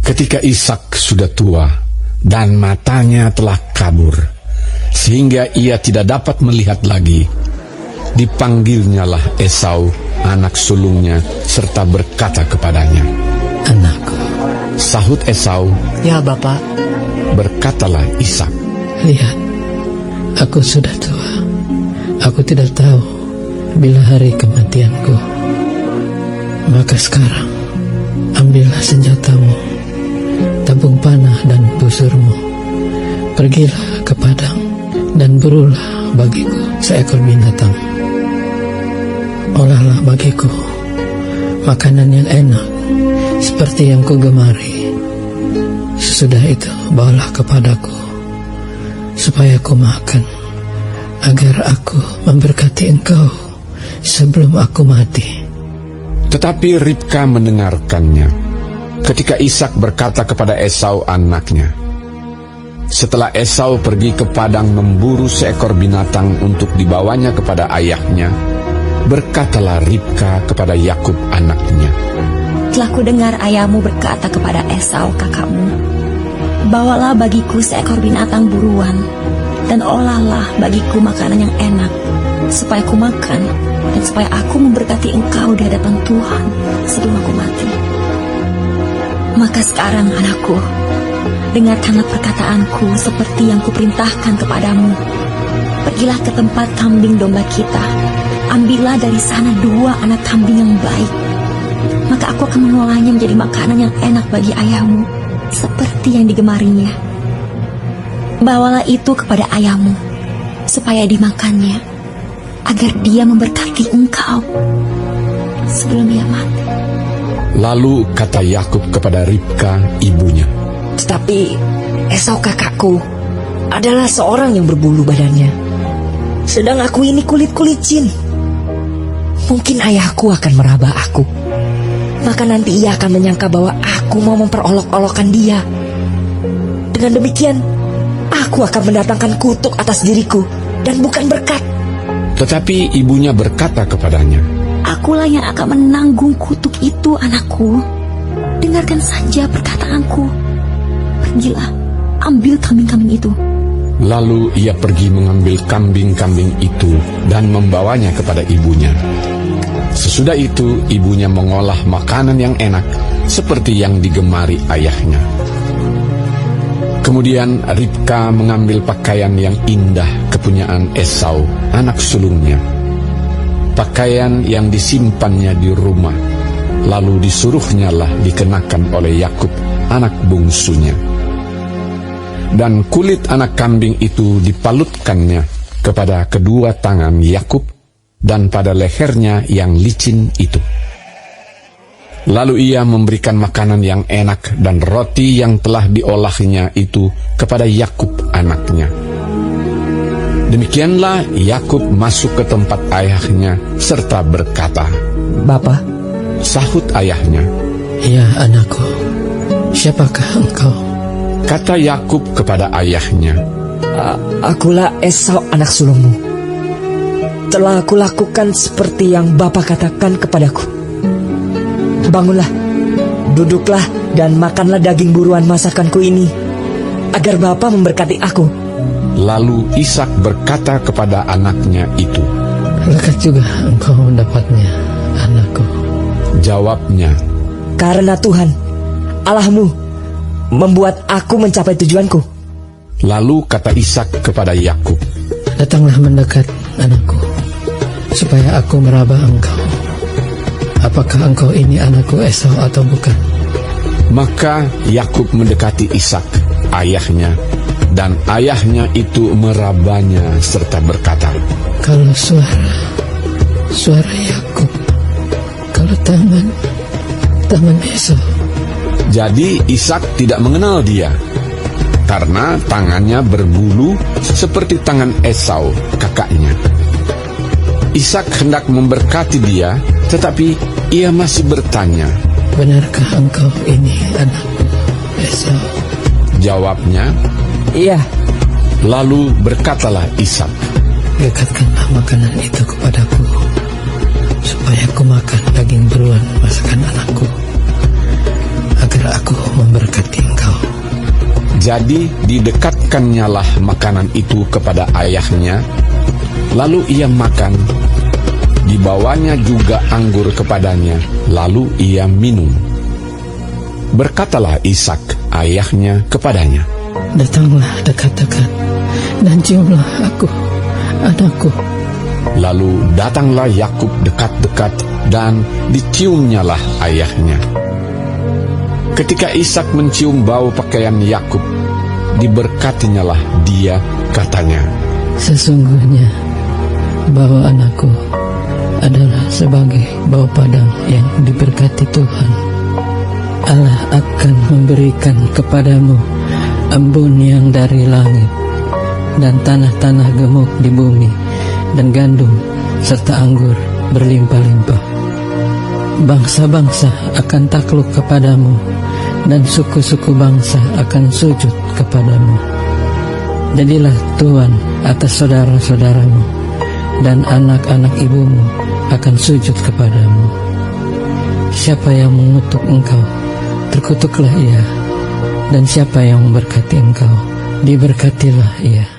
Ketika Ishak sudah tua dan matanya telah kabur, sehingga ia tidak dapat melihat lagi, dipanggilnyalah Esau, anak sulungnya, serta berkata kepadanya, "Anakku." Sahut Esau, "Ya, Bapak." Berkatalah Ishak, "Lihat, aku sudah tua. Aku tidak tahu bila hari kematianku. Maka sekarang, ambillah senjatamu, tabung panah dan busurmu. Pergilah ke padang dan burulah bagiku seekor binatang. Olahlah bagiku makanan yang enak seperti yang kugemari. Sesudah itu bawalah kepadaku supaya ku makan, agar aku memberkati engkau sebelum aku mati." Tetapi Ribka mendengarkannya ketika Ishak berkata kepada Esau anaknya. Setelah Esau pergi ke padang memburu seekor binatang untuk dibawanya kepada ayahnya, berkatalah Ribka kepada Yakub anaknya, "Telah kudengar ayahmu berkata kepada Esau kakakmu, bawalah bagiku seekor binatang buruan, dan olahlah bagiku makanan yang enak, supaya ku makan, dan supaya aku memberkati engkau di hadapan Tuhan sebelum aku mati. Maka sekarang anakku, dengarkanlah perkataanku seperti yang kuperintahkan kepadamu. Pergilah ke tempat kambing domba kita, ambillah dari sana 2 anak kambing yang baik. Maka aku akan mengolahnya menjadi makanan yang enak bagi ayahmu, seperti yang digemarinya. Bawalah itu kepada ayahmu, supaya dimakannya, agar dia memberkati engkau sebelum ia mati." Lalu kata Yakub kepada Ribka ibunya, "Tetapi Esau kakakku adalah seorang yang berbulu badannya, sedang aku ini kulit-kulicin. Mungkin ayahku akan meraba aku, maka nanti ia akan menyangka bahwa aku mau memperolok-olokkan dia. Dengan demikian, aku akan mendatangkan kutuk atas diriku dan bukan berkat." Tetapi ibunya berkata kepadanya, "Akulah yang akan menanggung kutuk itu, anakku. Dengarkan saja perkataanku. Pergilah, ambil kambing-kambing itu." Lalu ia pergi mengambil kambing-kambing itu dan membawanya kepada ibunya. Sesudah itu ibunya mengolah makanan yang enak seperti yang digemari ayahnya. Kemudian Ribka mengambil pakaian yang indah kepunyaan Esau, anak sulungnya, pakaian yang disimpannya di rumah, lalu disuruhnyalah dikenakan oleh Yakub, anak bungsunya. Dan kulit anak kambing itu dipalutkannya kepada kedua tangan Yakub dan pada lehernya yang licin itu. Lalu ia memberikan makanan yang enak dan roti yang telah diolahnya itu kepada Yakub anaknya. Demikianlah Yakub masuk ke tempat ayahnya serta berkata, "Bapa." Sahut ayahnya, "Ya anakku, siapakah engkau?" Kata Yakub kepada ayahnya, Akulah Esau anak sulungmu. Telah aku lakukan seperti yang Bapa katakan kepadaku. Bangunlah, duduklah dan makanlah daging buruan masakanku ini, agar Bapa memberkati aku." Lalu Ishak berkata kepada anaknya itu, "Lekat juga engkau mendapatnya, anakku." Jawabnya, "Karena Tuhan, Allahmu, membuat aku mencapai tujuanku." Lalu kata Ishak kepada Yakub, "Datanglah mendekat, anakku, supaya aku meraba engkau. Apakah engkau ini anakku Esau atau bukan?" Maka Yakub mendekati Ishak, ayahnya, dan ayahnya itu merabanya serta berkata, "Kalau suara Yakub, kalau tangan Esau." Jadi Ishak tidak mengenal dia, karena tangannya berbulu seperti tangan Esau, kakaknya. Ishak hendak memberkati dia, tetapi ia masih bertanya, "Benarkah engkau ini anakku Esau?" Jawabnya, "Iya." Lalu berkatalah Ishak, "Dekatkanlah makanan itu kepadaku, supaya aku makan daging buruan masakan anakku, agar aku memberkati Jadi didekatkannya lah makanan itu kepada ayahnya, lalu ia makan. Dibawanya juga anggur kepadanya, lalu ia minum. Berkatalah Ishak ayahnya kepadanya, Datanglah dekat-dekat dan ciumlah aku, anakku. Lalu datanglah Yakub dekat-dekat dan diciumnyalah ayahnya. Ketika Ishak mencium bau pakaian Yakub, diberkatinyalah dia, katanya, Sesungguhnya bau anakku adalah sebagai bau padang yang diberkati Tuhan. Allah akan memberikan kepadamu embun yang dari langit, dan tanah-tanah gemuk di bumi, dan gandum serta anggur berlimpah-limpah. Bangsa-bangsa akan takluk kepadamu, dan suku-suku bangsa akan sujud kepadamu. Jadilah tuan atas saudara-saudaramu, dan anak-anak ibumu akan sujud kepadamu. Siapa yang mengutuk engkau, terkutuklah ia, dan siapa yang memberkati engkau, diberkatilah ia.